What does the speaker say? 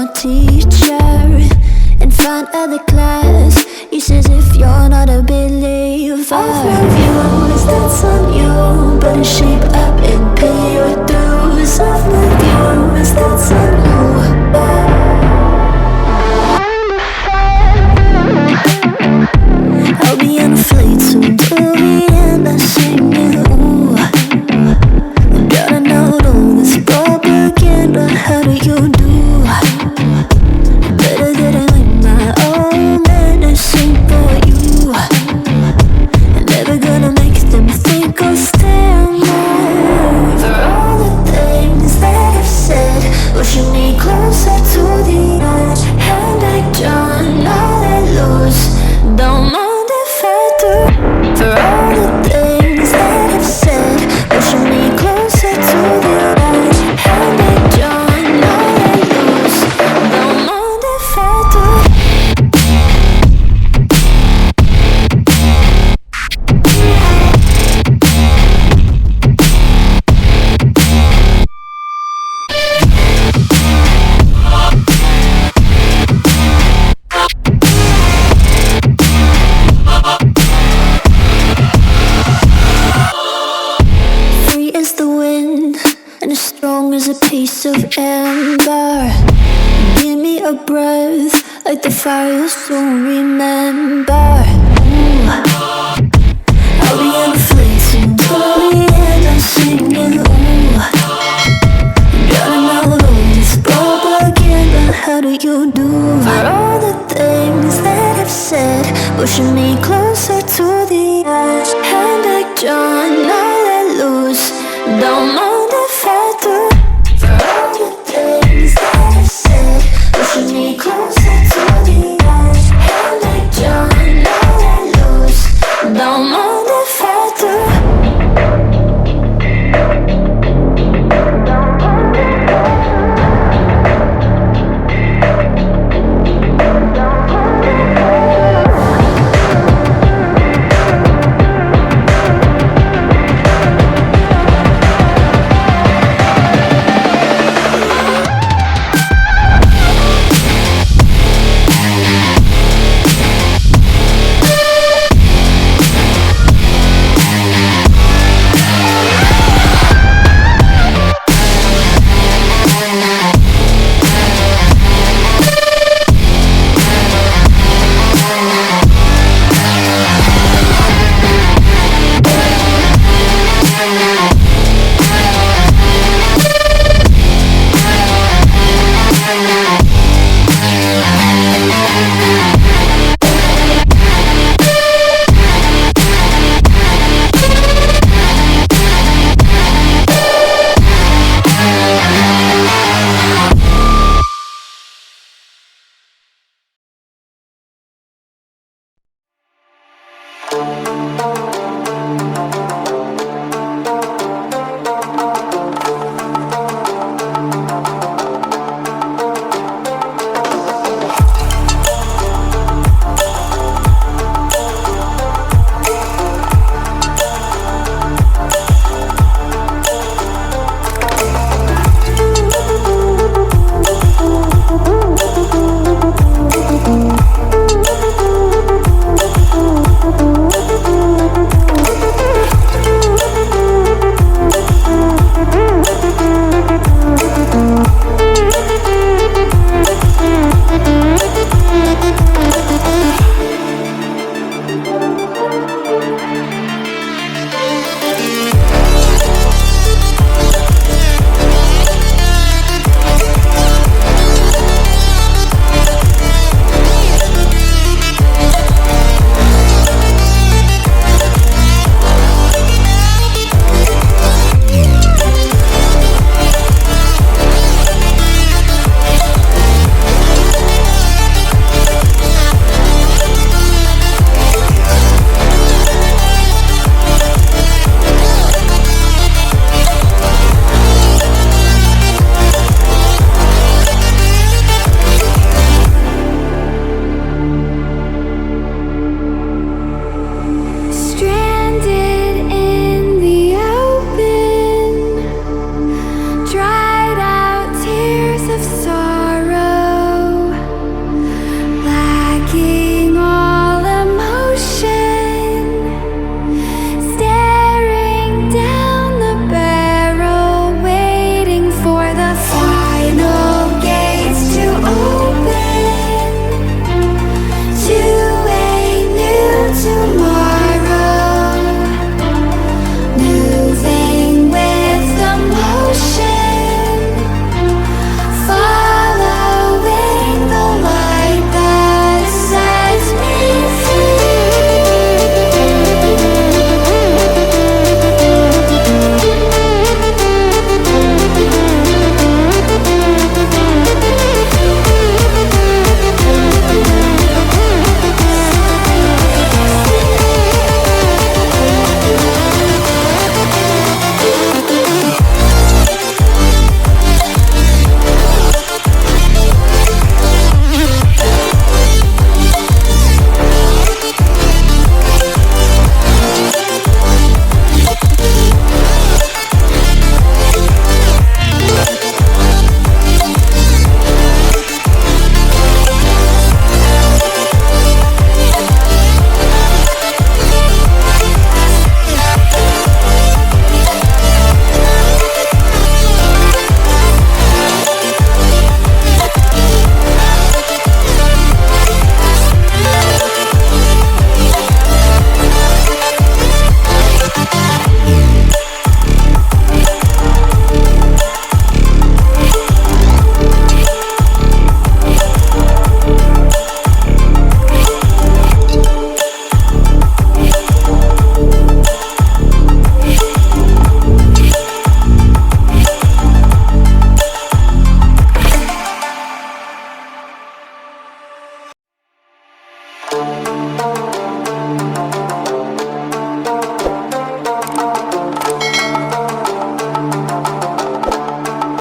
my teacher in front of the class. He says if you're not a believer, I'll love you, is that's on you. Better shape up and pay your dues. I'll love you, is that's on you. I'll be on a flight soon to the end. I sing you. Gotta know all this propaganda. How do you do? Better that I like my own medicine for you. Never gonna make them think I'll stand more. For all the things that I've said, pushing me closer to the edge. And I don't all I lose. Don't mind if I do. For all the things that I've said, pushing me closer to the edge. And I don't all I lose. Don't mind if I do. Free as the wind and as strong as a piece of amber. Give me a breath like the fire you'll soon remember. Ooh. I'll be on the fleet soon to the end. I'm singing. Ooh. Gotta know all this propaganda. How do you do? For all the things that I've said, pushing me closer to the edge. And I don't all I lose. Don't know